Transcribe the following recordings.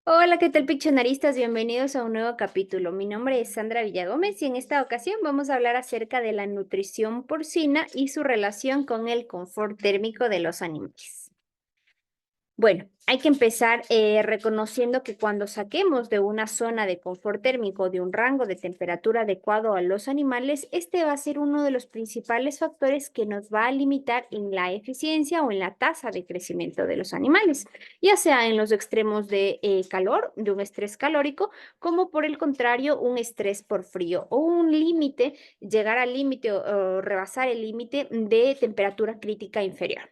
Hola, ¿qué tal, piccionaristas? Bienvenidos a un nuevo capítulo. Mi nombre es Sandra Villagómez y en esta ocasión vamos a hablar acerca de la nutrición porcina y su relación con el confort térmico de los animales. Bueno, hay que empezar reconociendo que cuando saquemos de una zona de confort térmico, de un rango de temperatura adecuado a los animales, este va a ser uno de los principales factores que nos va a limitar en la eficiencia o en la tasa de crecimiento de los animales, ya sea en los extremos de calor, de un estrés calórico, como por el contrario, un estrés por frío o un límite, llegar al límite o rebasar el límite de temperatura crítica inferior.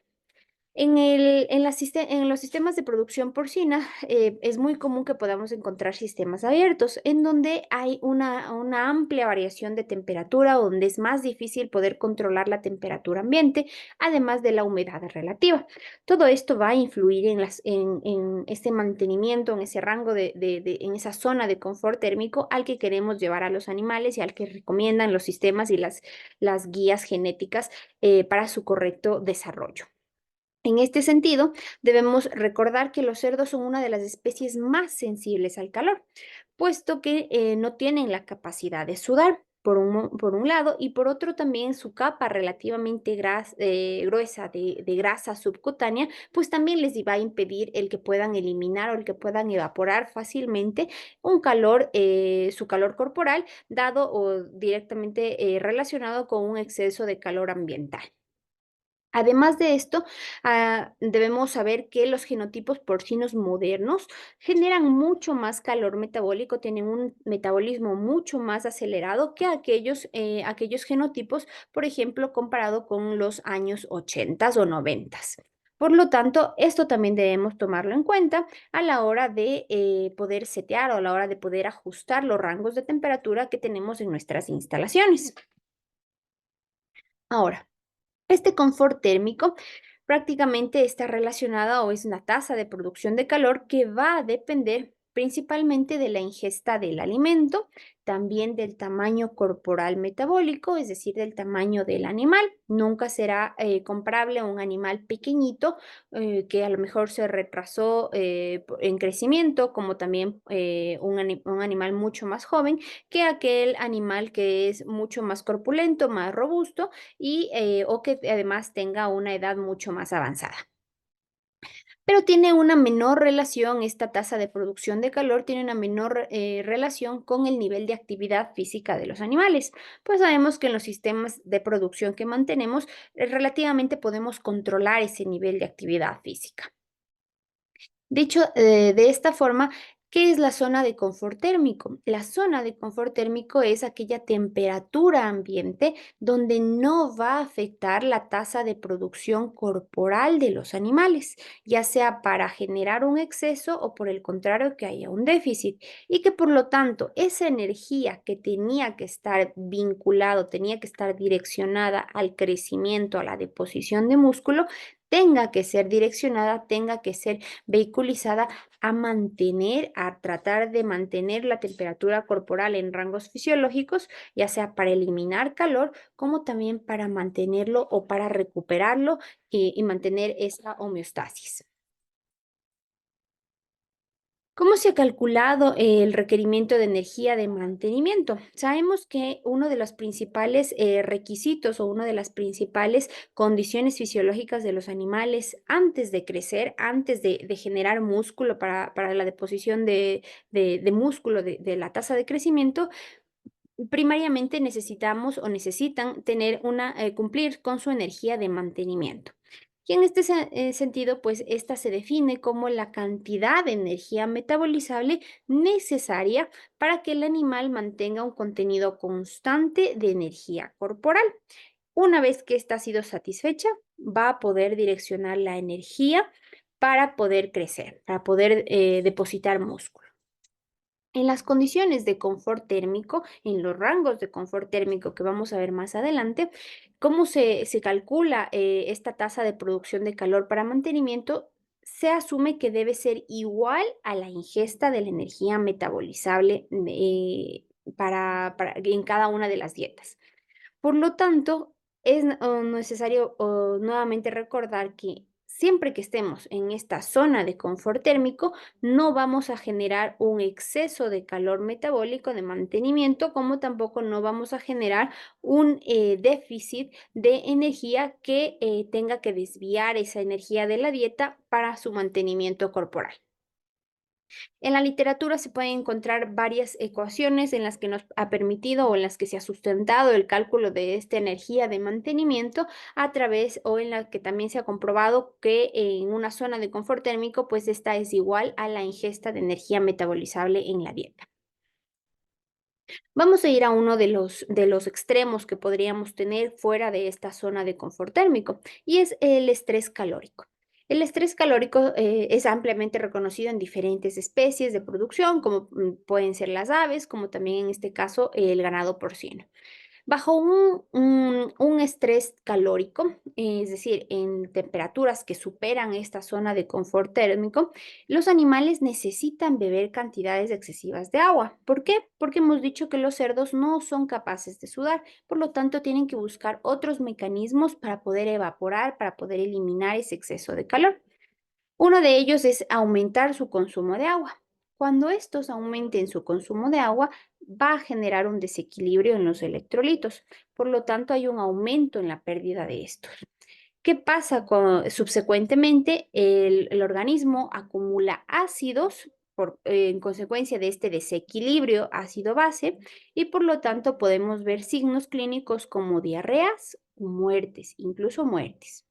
En los sistemas de producción porcina es muy común que podamos encontrar sistemas abiertos en donde hay una amplia variación de temperatura, donde es más difícil poder controlar la temperatura ambiente, además de la humedad relativa. Todo esto va a influir en este mantenimiento, en ese rango en esa zona de confort térmico al que queremos llevar a los animales y al que recomiendan los sistemas y las guías genéticas para su correcto desarrollo. En este sentido, debemos recordar que los cerdos son una de las especies más sensibles al calor, puesto que no tienen la capacidad de sudar, por un lado, y por otro también su capa relativamente gruesa de grasa subcutánea, pues también les va a impedir el que puedan eliminar o el que puedan evaporar fácilmente su calor corporal, dado o directamente relacionado con un exceso de calor ambiental. Además de esto, debemos saber que los genotipos porcinos modernos generan mucho más calor metabólico, tienen un metabolismo mucho más acelerado que aquellos genotipos, por ejemplo, comparado con los años 80 o 90. Por lo tanto, esto también debemos tomarlo en cuenta a la hora de poder setear o a la hora de poder ajustar los rangos de temperatura que tenemos en nuestras instalaciones. Ahora, este confort térmico prácticamente está relacionada o es la tasa de producción de calor que va a depender principalmente de la ingesta del alimento, también del tamaño corporal metabólico, es decir, del tamaño del animal. Nunca será comparable a un animal pequeñito que a lo mejor se retrasó en crecimiento, como también un animal mucho más joven, que aquel animal que es mucho más corpulento, más robusto o que además tenga una edad mucho más avanzada. Pero tiene una menor relación, esta tasa de producción de calor tiene una menor relación con el nivel de actividad física de los animales, pues sabemos que en los sistemas de producción que mantenemos, relativamente podemos controlar ese nivel de actividad física. Dicho de esta forma, ¿qué es la zona de confort térmico? La zona de confort térmico es aquella temperatura ambiente donde no va a afectar la tasa de producción corporal de los animales, ya sea para generar un exceso o por el contrario que haya un déficit, y que por lo tanto esa energía que tenía que estar vinculado, tenía que estar direccionada al crecimiento, a la deposición de músculo, tenga que ser direccionada, tenga que ser vehiculizada a tratar de mantener la temperatura corporal en rangos fisiológicos, ya sea para eliminar calor, como también para mantenerlo o para recuperarlo y mantener esa homeostasis. ¿Cómo se ha calculado el requerimiento de energía de mantenimiento? Sabemos que uno de los principales requisitos o una de las principales condiciones fisiológicas de los animales antes de crecer, antes de generar músculo para la deposición de músculo de la tasa de crecimiento, primariamente necesitamos o necesitan cumplir con su energía de mantenimiento. Y en este sentido, pues esta se define como la cantidad de energía metabolizable necesaria para que el animal mantenga un contenido constante de energía corporal. Una vez que esta ha sido satisfecha, va a poder direccionar la energía para poder crecer, para poder depositar músculo. En las condiciones de confort térmico, en los rangos de confort térmico que vamos a ver más adelante, cómo se calcula esta tasa de producción de calor para mantenimiento, se asume que debe ser igual a la ingesta de la energía metabolizable en cada una de las dietas. Por lo tanto, es necesario nuevamente recordar que Siempre que estemos en esta zona de confort térmico, no vamos a generar un exceso de calor metabólico de mantenimiento, como tampoco no vamos a generar un déficit de energía que tenga que desviar esa energía de la dieta para su mantenimiento corporal. En la literatura se pueden encontrar varias ecuaciones en las que nos ha permitido o en las que se ha sustentado el cálculo de esta energía de mantenimiento a través o en la que también se ha comprobado que en una zona de confort térmico, pues esta es igual a la ingesta de energía metabolizable en la dieta. Vamos a ir a uno de los extremos que podríamos tener fuera de esta zona de confort térmico, y es el estrés calórico. El estrés calórico es ampliamente reconocido en diferentes especies de producción, como pueden ser las aves, como también en este caso el ganado porcino. Bajo un estrés calórico, es decir, en temperaturas que superan esta zona de confort térmico, los animales necesitan beber cantidades excesivas de agua. ¿Por qué? Porque hemos dicho que los cerdos no son capaces de sudar, por lo tanto tienen que buscar otros mecanismos para poder evaporar, para poder eliminar ese exceso de calor. Uno de ellos es aumentar su consumo de agua. Cuando estos aumenten su consumo de agua, va a generar un desequilibrio en los electrolitos. Por lo tanto, hay un aumento en la pérdida de estos. ¿Qué pasa subsecuentemente? El organismo acumula ácidos en consecuencia de este desequilibrio ácido-base y por lo tanto podemos ver signos clínicos como diarreas, muertes, incluso muertes.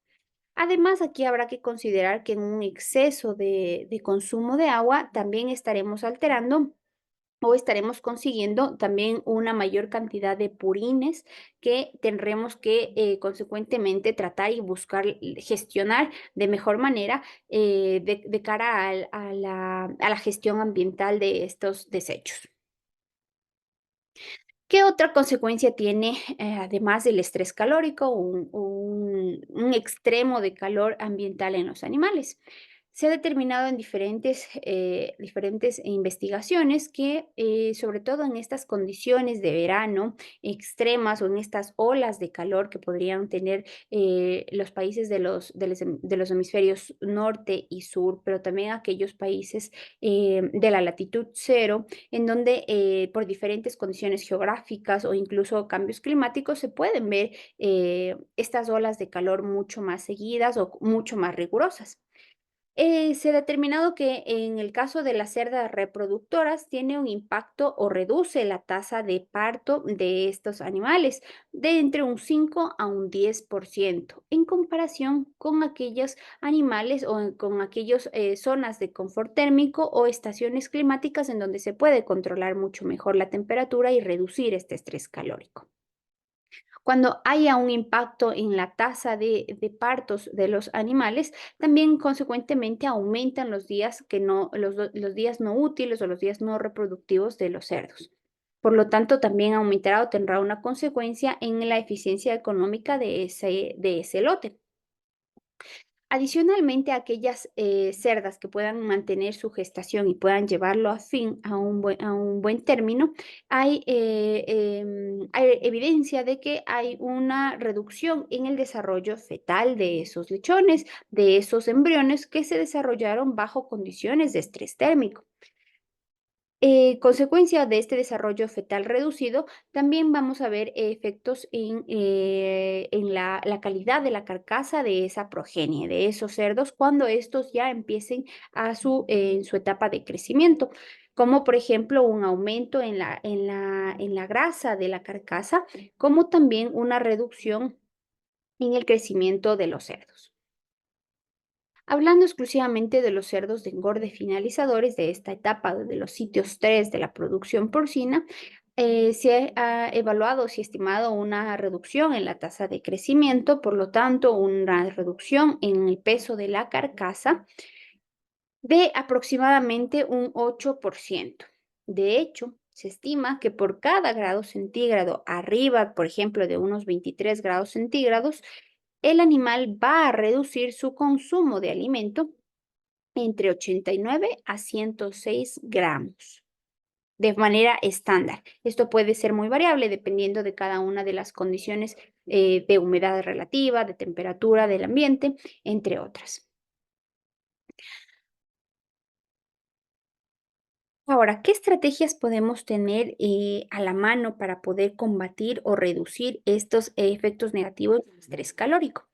Además, aquí habrá que considerar que en un exceso de consumo de agua también estaremos alterando o estaremos consiguiendo también una mayor cantidad de purines que tendremos que consecuentemente tratar y buscar gestionar de mejor manera de cara a la gestión ambiental de estos desechos. ¿Qué otra consecuencia tiene, además del estrés calórico, un extremo de calor ambiental en los animales? Se ha determinado en diferentes investigaciones que, sobre todo en estas condiciones de verano extremas o en estas olas de calor que podrían tener los países de los hemisferios norte y sur, pero también aquellos países de la latitud cero, en donde por diferentes condiciones geográficas o incluso cambios climáticos se pueden ver estas olas de calor mucho más seguidas o mucho más rigurosas. Se ha determinado que en el caso de las cerdas reproductoras tiene un impacto o reduce la tasa de parto de estos animales de entre un 5 a un 10% en comparación con aquellos animales o con aquellas zonas de confort térmico o estaciones climáticas en donde se puede controlar mucho mejor la temperatura y reducir este estrés calórico. Cuando haya un impacto en la tasa de partos de los animales, también consecuentemente aumentan los días que no, los días no útiles o los días no reproductivos de los cerdos. Por lo tanto, también aumentará o tendrá una consecuencia en la eficiencia económica de ese lote. Adicionalmente, aquellas cerdas que puedan mantener su gestación y puedan llevarlo a fin a un buen término, hay evidencia de que hay una reducción en el desarrollo fetal de esos lechones, de esos embriones que se desarrollaron bajo condiciones de estrés térmico. Consecuencia de este desarrollo fetal reducido, también vamos a ver efectos en la calidad de la carcasa de esa progenie, de esos cerdos, cuando estos ya empiecen en su etapa de crecimiento, como por ejemplo un aumento en la grasa de la carcasa, como también una reducción en el crecimiento de los cerdos. Hablando exclusivamente de los cerdos de engorde finalizadores de esta etapa de los sitios 3 de la producción porcina, se ha evaluado, se ha estimado una reducción en la tasa de crecimiento, por lo tanto, una reducción en el peso de la carcasa de aproximadamente un 8%. De hecho, se estima que por cada grado centígrado arriba, por ejemplo, de unos 23 grados centígrados, el animal va a reducir su consumo de alimento entre 89 a 106 gramos de manera estándar. Esto puede ser muy variable dependiendo de cada una de las condiciones de humedad relativa, de temperatura del ambiente, entre otras. Ahora, ¿qué estrategias podemos tener a la mano para poder combatir o reducir estos efectos negativos del estrés calórico?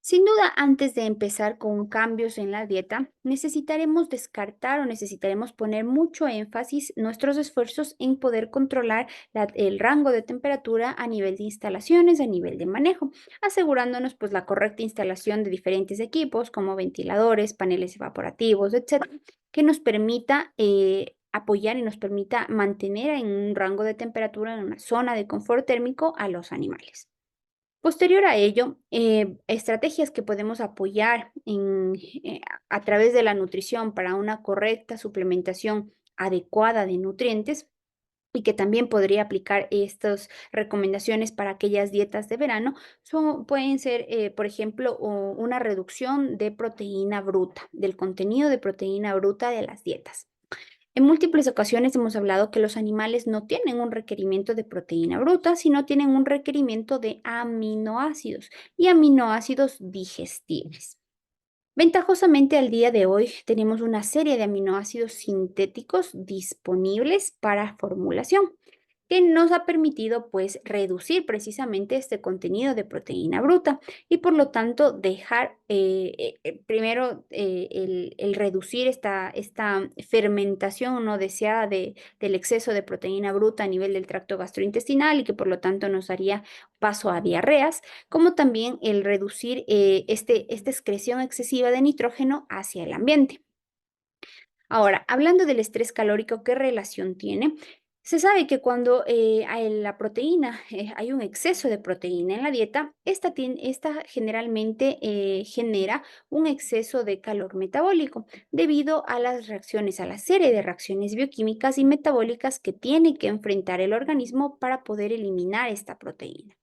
Sin duda, antes de empezar con cambios en la dieta, necesitaremos descartar o necesitaremos poner mucho énfasis nuestros esfuerzos en poder controlar el rango de temperatura a nivel de instalaciones, a nivel de manejo, asegurándonos pues la correcta instalación de diferentes equipos como ventiladores, paneles evaporativos, etcétera, que nos permita apoyar y nos permita mantener en un rango de temperatura en una zona de confort térmico a los animales. Posterior a ello, estrategias que podemos apoyar a través de la nutrición para una correcta suplementación adecuada de nutrientes y que también podría aplicar estas recomendaciones para aquellas dietas de verano, pueden ser, por ejemplo, una reducción de proteína bruta, del contenido de proteína bruta de las dietas. En múltiples ocasiones hemos hablado que los animales no tienen un requerimiento de proteína bruta, sino tienen un requerimiento de aminoácidos y aminoácidos digestibles. Ventajosamente al día de hoy tenemos una serie de aminoácidos sintéticos disponibles para formulación que nos ha permitido pues reducir precisamente este contenido de proteína bruta y por lo tanto dejar primero el reducir esta fermentación no deseada del exceso de proteína bruta a nivel del tracto gastrointestinal y que por lo tanto nos haría paso a diarreas, como también el reducir esta excreción excesiva de nitrógeno hacia el ambiente. Ahora, hablando del estrés calórico, ¿qué relación tiene? Se sabe que cuando hay la proteína, hay un exceso de proteína en la dieta, esta generalmente genera un exceso de calor metabólico debido a las reacciones, a la serie de reacciones bioquímicas y metabólicas que tiene que enfrentar el organismo para poder eliminar esta proteína.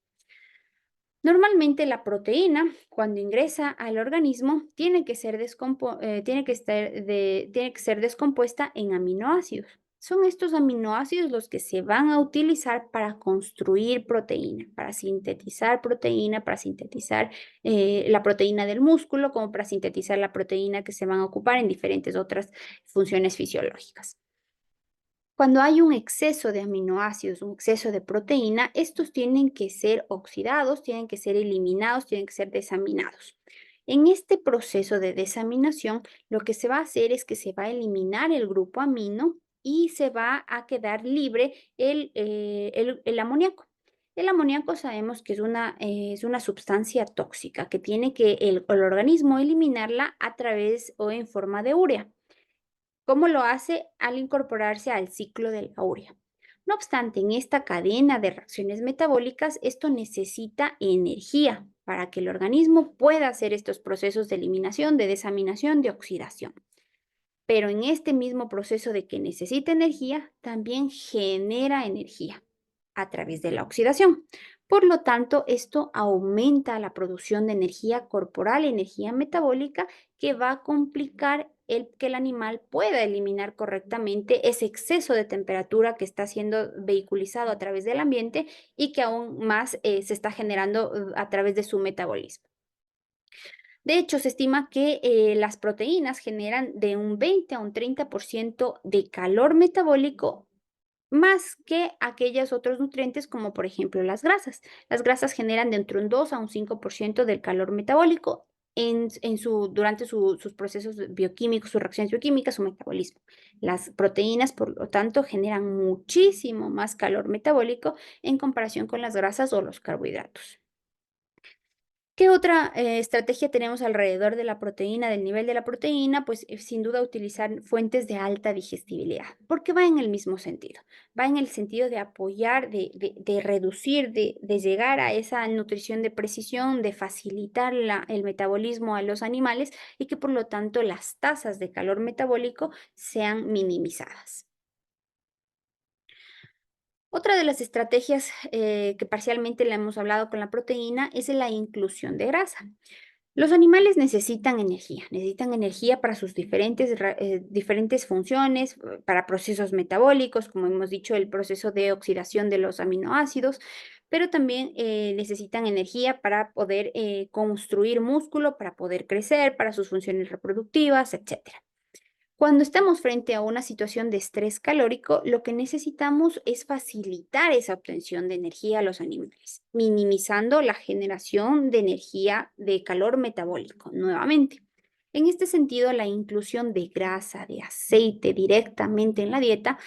Normalmente la proteína, cuando ingresa al organismo, tiene que ser descompuesta en aminoácidos. Son estos aminoácidos los que se van a utilizar para construir proteína, para sintetizar proteína, para sintetizar la proteína del músculo, como para sintetizar la proteína que se van a ocupar en diferentes otras funciones fisiológicas. Cuando hay un exceso de aminoácidos, un exceso de proteína, estos tienen que ser oxidados, tienen que ser eliminados, tienen que ser desaminados. En este proceso de desaminación, lo que se va a hacer es que se va a eliminar el grupo amino y se va a quedar libre el amoníaco. El amoníaco sabemos que es una sustancia tóxica que tiene que el organismo eliminarla a través o en forma de urea. ¿Cómo lo hace? Al incorporarse al ciclo de la urea. No obstante, en esta cadena de reacciones metabólicas, esto necesita energía para que el organismo pueda hacer estos procesos de eliminación, de desaminación, de oxidación. Pero en este mismo proceso de que necesita energía, también genera energía a través de la oxidación. Por lo tanto, esto aumenta la producción de energía corporal, energía metabólica, que va a complicar el que el animal pueda eliminar correctamente ese exceso de temperatura que está siendo vehiculizado a través del ambiente y que aún más se está generando a través de su metabolismo. De hecho, se estima que las proteínas generan de un 20 a un 30% de calor metabólico más que aquellos otros nutrientes como por ejemplo las grasas. Las grasas generan de entre un 2 a un 5% del calor metabólico durante sus procesos bioquímicos, sus reacciones bioquímicas, su metabolismo. Las proteínas, por lo tanto, generan muchísimo más calor metabólico en comparación con las grasas o los carbohidratos. ¿Qué otra estrategia tenemos alrededor de la proteína, del nivel de la proteína? Pues sin duda utilizar fuentes de alta digestibilidad, porque va en el mismo sentido, va en el sentido de apoyar, de reducir, de llegar a esa nutrición de precisión, de facilitar el metabolismo a los animales y que por lo tanto las tasas de calor metabólico sean minimizadas. Otra de las estrategias que parcialmente la hemos hablado con la proteína es la inclusión de grasa. Los animales necesitan energía para sus diferentes funciones, para procesos metabólicos, como hemos dicho, el proceso de oxidación de los aminoácidos, pero también necesitan energía para poder construir músculo, para poder crecer, para sus funciones reproductivas, etcétera. Cuando estamos frente a una situación de estrés calórico, lo que necesitamos es facilitar esa obtención de energía a los animales, minimizando la generación de energía de calor metabólico nuevamente. En este sentido, la inclusión de grasa, de aceite directamente en la dieta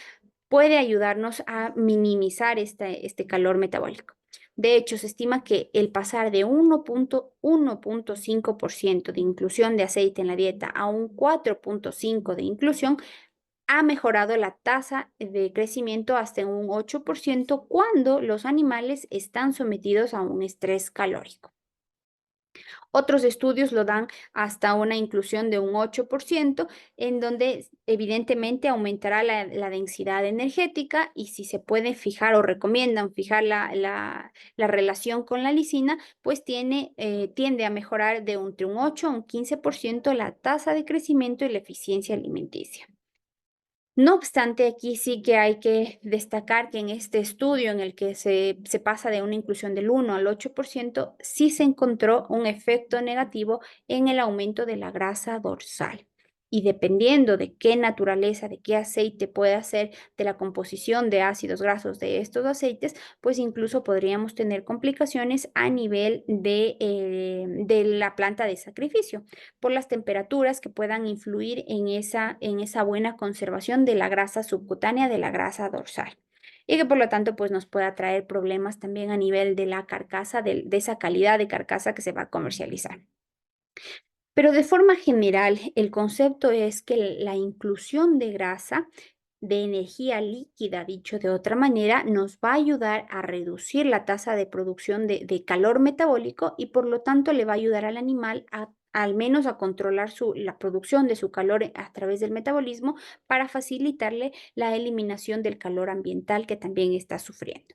puede ayudarnos a minimizar este calor metabólico. De hecho, se estima que el pasar de 1,5% de inclusión de aceite en la dieta a un 4,5% de inclusión ha mejorado la tasa de crecimiento hasta en un 8% cuando los animales están sometidos a un estrés calórico. Otros estudios lo dan hasta una inclusión de un 8%, en donde evidentemente aumentará la densidad energética y si se puede fijar o recomiendan fijar la relación con la lisina, pues tiende a mejorar de entre un 8 a un 15% la tasa de crecimiento y la eficiencia alimenticia. No obstante, aquí sí que hay que destacar que en este estudio en el que se pasa de una inclusión del 1 al 8%, sí se encontró un efecto negativo en el aumento de la grasa dorsal. Y dependiendo de qué naturaleza, de qué aceite puede ser, de la composición de ácidos grasos de estos aceites, pues incluso podríamos tener complicaciones a nivel de la planta de sacrificio por las temperaturas que puedan influir en esa buena conservación de la grasa subcutánea, de la grasa dorsal. Y que por lo tanto pues nos pueda traer problemas también a nivel de la carcasa, de esa calidad de carcasa que se va a comercializar. Pero de forma general, el concepto es que la inclusión de grasa, de energía líquida, dicho de otra manera, nos va a ayudar a reducir la tasa de producción de calor metabólico y por lo tanto le va a ayudar al animal al menos a controlar la producción de su calor a través del metabolismo para facilitarle la eliminación del calor ambiental que también está sufriendo.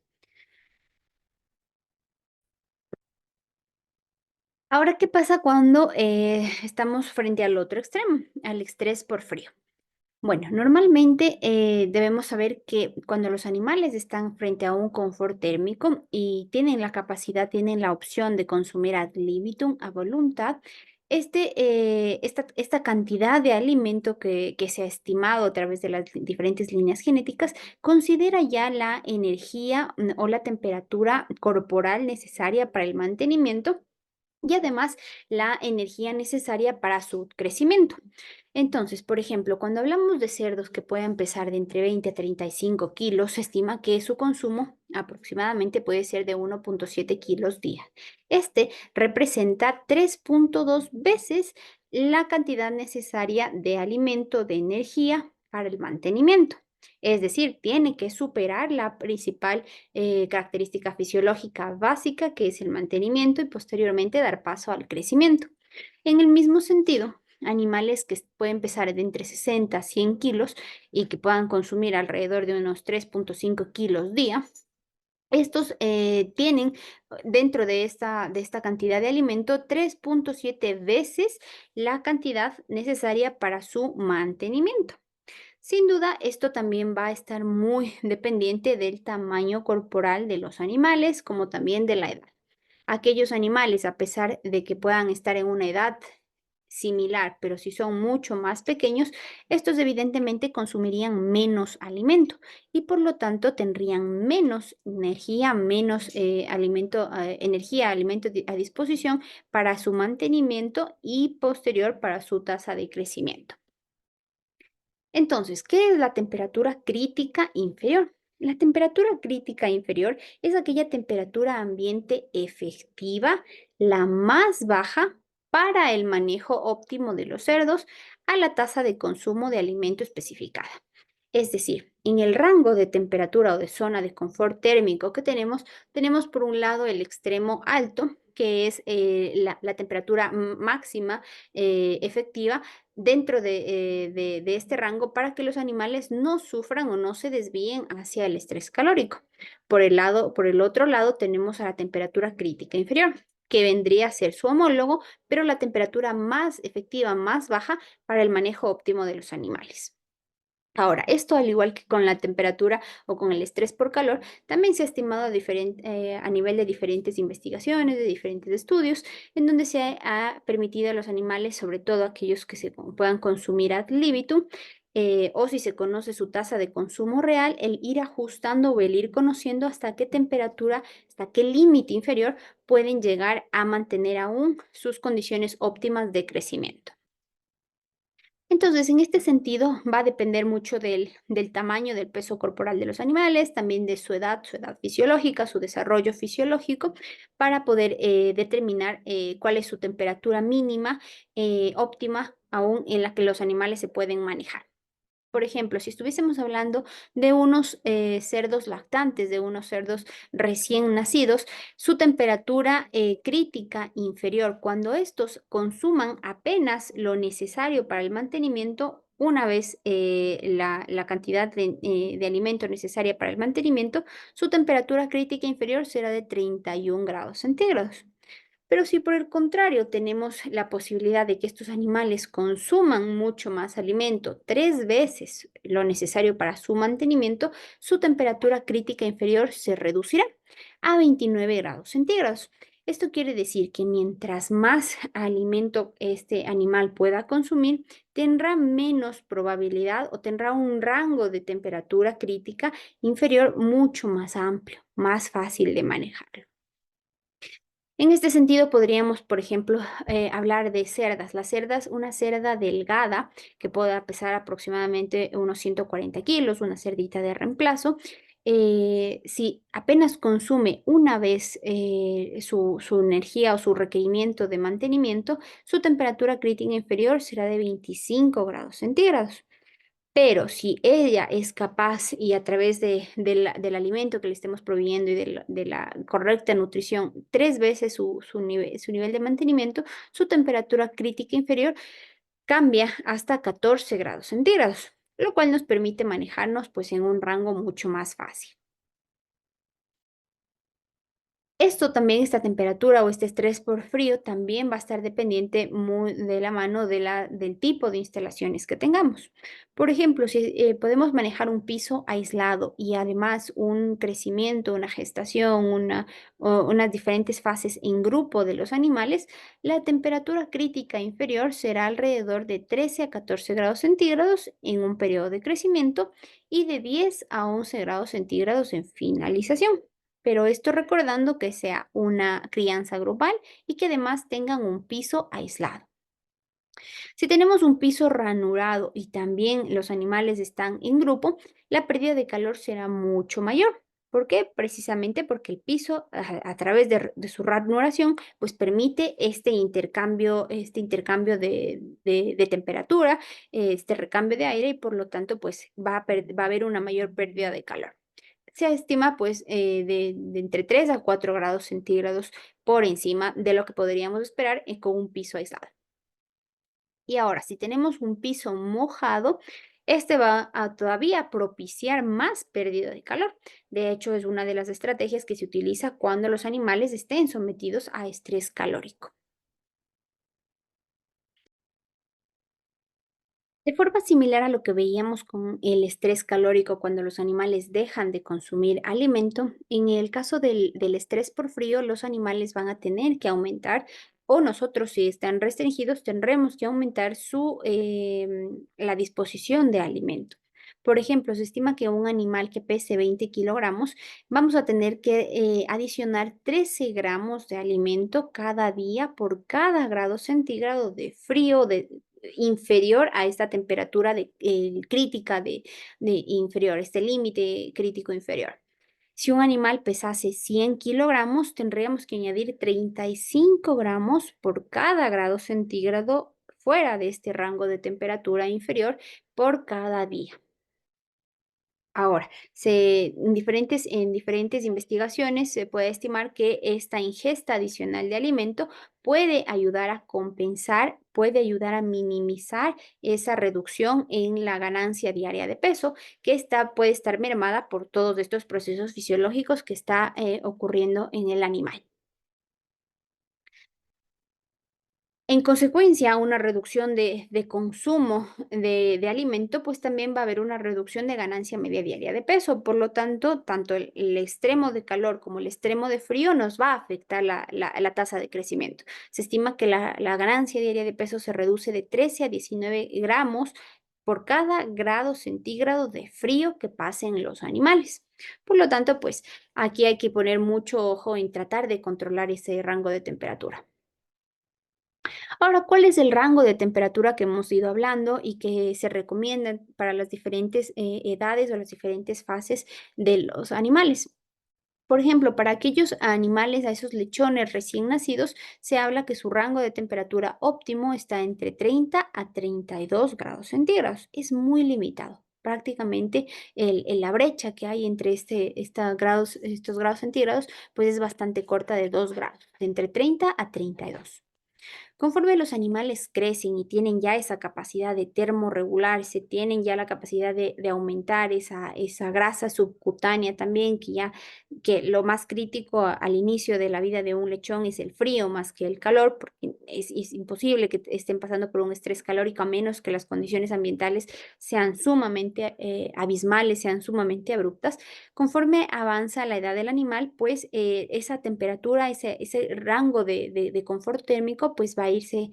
Ahora, ¿qué pasa cuando estamos frente al otro extremo, al estrés por frío? Bueno, normalmente debemos saber que cuando los animales están frente a un confort térmico y tienen la capacidad, tienen la opción de consumir ad libitum, a voluntad, esta cantidad de alimento que se ha estimado a través de las diferentes líneas genéticas considera ya la energía o la temperatura corporal necesaria para el mantenimiento y además la energía necesaria para su crecimiento. Entonces, por ejemplo, cuando hablamos de cerdos que pueden pesar de entre 20 a 35 kilos, se estima que su consumo aproximadamente puede ser de 1,7 kilos día. Este representa 3,2 veces la cantidad necesaria de alimento, de energía para el mantenimiento. Es decir, tiene que superar la principal característica fisiológica básica, que es el mantenimiento, y posteriormente dar paso al crecimiento. En el mismo sentido, animales que pueden pesar de entre 60 a 100 kilos y que puedan consumir alrededor de unos 3,5 kilos día, estos tienen dentro de esta cantidad de alimento 3,7 veces la cantidad necesaria para su mantenimiento. Sin duda, esto también va a estar muy dependiente del tamaño corporal de los animales, como también de la edad. Aquellos animales, a pesar de que puedan estar en una edad similar, pero si son mucho más pequeños, estos evidentemente consumirían menos alimento y por lo tanto tendrían menos energía, menos alimento a disposición para su mantenimiento y posterior para su tasa de crecimiento. Entonces, ¿qué es la temperatura crítica inferior? La temperatura crítica inferior es aquella temperatura ambiente efectiva, la más baja para el manejo óptimo de los cerdos a la tasa de consumo de alimento especificada. Es decir, en el rango de temperatura o de zona de confort térmico que tenemos por un lado el extremo alto, que es la temperatura máxima efectiva dentro de este rango para que los animales no sufran o no se desvíen hacia el estrés calórico. Por el otro lado, tenemos a la temperatura crítica inferior, que vendría a ser su homólogo, pero la temperatura más efectiva, más baja para el manejo óptimo de los animales. Ahora, esto al igual que con la temperatura o con el estrés por calor, también se ha estimado a nivel de diferentes investigaciones, de diferentes estudios, en donde se ha permitido a los animales, sobre todo aquellos que puedan consumir ad libitum, o si se conoce su tasa de consumo real, el ir ajustando o el ir conociendo hasta qué temperatura, hasta qué límite inferior pueden llegar a mantener aún sus condiciones óptimas de crecimiento. Entonces, en este sentido, va a depender mucho del tamaño, del peso corporal de los animales, también de su edad fisiológica, su desarrollo fisiológico, para poder determinar cuál es su temperatura mínima óptima aún en la que los animales se pueden manejar. Por ejemplo, si estuviésemos hablando de unos cerdos lactantes, de unos cerdos recién nacidos, su temperatura crítica inferior, cuando estos consuman apenas lo necesario para el mantenimiento, una vez la cantidad de alimento necesaria para el mantenimiento, su temperatura crítica inferior será de 31 grados centígrados. Pero si por el contrario tenemos la posibilidad de que estos animales consuman mucho más alimento, 3 veces lo necesario para su mantenimiento, su temperatura crítica inferior se reducirá a 29 grados centígrados. Esto quiere decir que mientras más alimento este animal pueda consumir, tendrá menos probabilidad o tendrá un rango de temperatura crítica inferior mucho más amplio, más fácil de manejar. En este sentido, podríamos, por ejemplo, hablar de cerdas. Las cerdas, una cerda delgada que pueda pesar aproximadamente unos 140 kilos, una cerdita de reemplazo, si apenas consume una vez su energía o su requerimiento de mantenimiento, su temperatura crítica inferior será de 25 grados centígrados. Pero si ella es capaz y a través del alimento que le estemos proveyendo y de la correcta nutrición, 3 veces su nivel de mantenimiento, su temperatura crítica inferior cambia hasta 14 grados centígrados, lo cual nos permite manejarnos pues en un rango mucho más fácil. Esto también, esta temperatura o este estrés por frío, también va a estar dependiente muy de la mano del tipo de instalaciones que tengamos. Por ejemplo, si podemos manejar un piso aislado y además un crecimiento, una gestación, unas diferentes fases en grupo de los animales, la temperatura crítica inferior será alrededor de 13 a 14 grados centígrados en un periodo de crecimiento y de 10 a 11 grados centígrados en finalización, pero esto recordando que sea una crianza grupal y que además tengan un piso aislado. Si tenemos un piso ranurado y también los animales están en grupo, la pérdida de calor será mucho mayor. ¿Por qué? Precisamente porque el piso, a través de su ranuración, pues permite este intercambio de temperatura, este recambio de aire y por lo tanto, pues va a haber una mayor pérdida de calor. Se estima, pues, de entre 3 a 4 grados centígrados por encima de lo que podríamos esperar, con un piso aislado. Y ahora, si tenemos un piso mojado, este va a todavía propiciar más pérdida de calor. De hecho, es una de las estrategias que se utiliza cuando los animales estén sometidos a estrés calórico. De forma similar a lo que veíamos con el estrés calórico cuando los animales dejan de consumir alimento, en el caso del estrés por frío, los animales van a tener que aumentar, o nosotros si están restringidos, tendremos que aumentar la disposición de alimento. Por ejemplo, se estima que un animal que pese 20 kilogramos, vamos a tener que adicionar 13 gramos de alimento cada día por cada grado centígrado de frío, inferior a esta temperatura crítica de inferior, este límite crítico inferior. Si un animal pesase 100 kilogramos, tendríamos que añadir 35 gramos por cada grado centígrado fuera de este rango de temperatura inferior por cada día. Ahora, en diferentes investigaciones se puede estimar que esta ingesta adicional de alimento puede ayudar a compensar, puede ayudar a minimizar esa reducción en la ganancia diaria de peso que puede estar mermada por todos estos procesos fisiológicos que está ocurriendo en el animal. En consecuencia, una reducción de consumo de alimento, pues también va a haber una reducción de ganancia media diaria de peso. Por lo tanto, tanto el extremo de calor como el extremo de frío nos va a afectar la tasa de crecimiento. Se estima que la ganancia diaria de peso se reduce de 13 a 19 gramos por cada grado centígrado de frío que pasen los animales. Por lo tanto, pues aquí hay que poner mucho ojo en tratar de controlar ese rango de temperatura. Ahora, ¿cuál es el rango de temperatura que hemos ido hablando y que se recomienda para las diferentes edades o las diferentes fases de los animales? Por ejemplo, para aquellos animales, a esos lechones recién nacidos, se habla que su rango de temperatura óptimo está entre 30 a 32 grados centígrados. Es muy limitado. Prácticamente la brecha que hay entre estos grados centígrados, pues es bastante corta de 2 grados, de entre 30 a 32. Conforme los animales crecen y tienen ya esa capacidad de termorregularse, tienen ya la capacidad de aumentar esa grasa subcutánea también, que lo más crítico al inicio de la vida de un lechón es el frío más que el calor, porque es imposible que estén pasando por un estrés calórico a menos que las condiciones ambientales sean sumamente abismales, sean sumamente abruptas. Conforme avanza la edad del animal, pues esa temperatura, ese rango de confort térmico, pues va a irse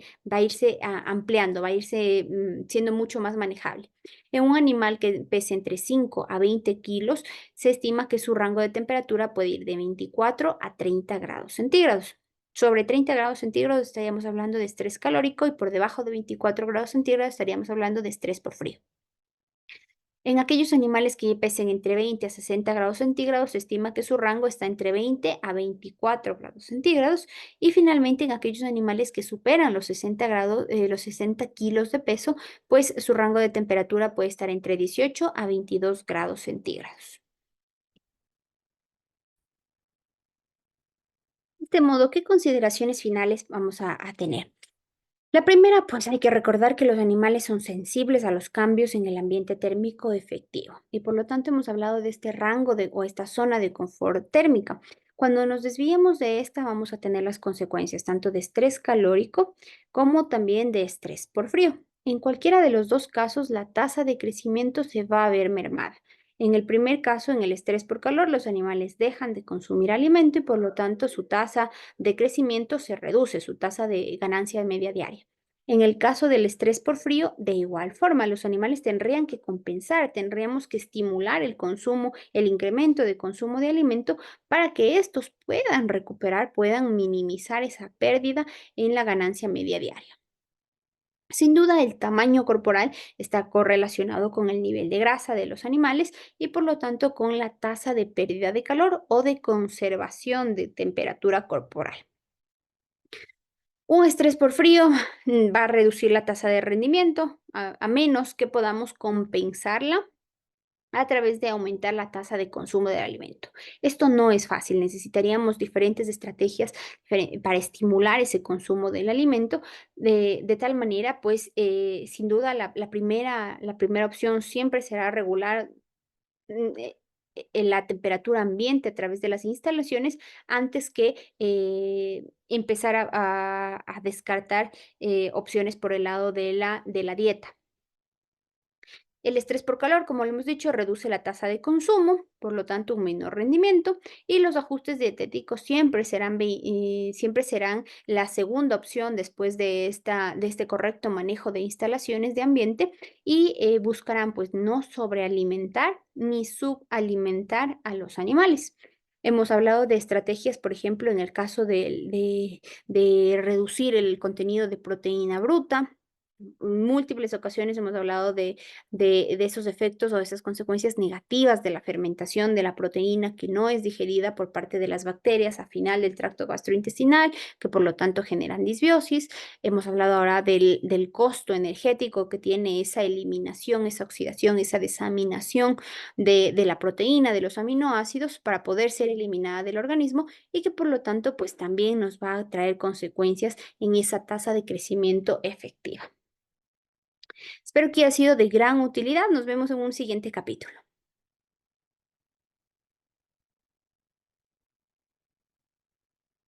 ampliando, va a irse siendo mucho más manejable. En un animal que pese entre 5 a 20 kilos, se estima que su rango de temperatura puede ir de 24 a 30 grados centígrados. Sobre 30 grados centígrados estaríamos hablando de estrés calórico y por debajo de 24 grados centígrados estaríamos hablando de estrés por frío. En aquellos animales que pesen entre 20 a 60 grados centígrados, se estima que su rango está entre 20 a 24 grados centígrados. Y finalmente, en aquellos animales que superan los 60 grados, los 60 kilos de peso, pues su rango de temperatura puede estar entre 18 a 22 grados centígrados. De este modo, ¿qué consideraciones finales vamos a tener? La primera, pues hay que recordar que los animales son sensibles a los cambios en el ambiente térmico efectivo y por lo tanto hemos hablado de este rango o esta zona de confort térmica. Cuando nos desviemos de esta vamos a tener las consecuencias tanto de estrés calórico como también de estrés por frío. En cualquiera de los dos casos, la tasa de crecimiento se va a ver mermada. En el primer caso, en el estrés por calor, los animales dejan de consumir alimento y por lo tanto su tasa de crecimiento se reduce, su tasa de ganancia media diaria. En el caso del estrés por frío, de igual forma, los animales tendrían que compensar, tendríamos que estimular el consumo, el incremento de consumo de alimento para que estos puedan recuperar, puedan minimizar esa pérdida en la ganancia media diaria. Sin duda, el tamaño corporal está correlacionado con el nivel de grasa de los animales y por lo tanto con la tasa de pérdida de calor o de conservación de temperatura corporal. Un estrés por frío va a reducir la tasa de rendimiento, a menos que podamos compensarla a través de aumentar la tasa de consumo del alimento. Esto no es fácil, necesitaríamos diferentes estrategias para estimular ese consumo del alimento, de tal manera, pues, sin duda, la primera opción siempre será regular en la temperatura ambiente a través de las instalaciones antes que empezar a descartar opciones por el lado de la dieta. El estrés por calor, como lo hemos dicho, reduce la tasa de consumo, por lo tanto un menor rendimiento, y los ajustes dietéticos siempre serán la segunda opción después de este correcto manejo de instalaciones de ambiente y buscarán pues no sobrealimentar ni subalimentar a los animales. Hemos hablado de estrategias, por ejemplo, en el caso de reducir el contenido de proteína bruta, múltiples ocasiones hemos hablado de esos efectos o esas consecuencias negativas de la fermentación de la proteína que no es digerida por parte de las bacterias a final del tracto gastrointestinal, que por lo tanto generan disbiosis. Hemos hablado ahora del costo energético que tiene esa eliminación, esa oxidación, esa desaminación de la proteína, de los aminoácidos para poder ser eliminada del organismo y que por lo tanto pues también nos va a traer consecuencias en esa tasa de crecimiento efectiva. Espero que haya sido de gran utilidad. Nos vemos en un siguiente capítulo.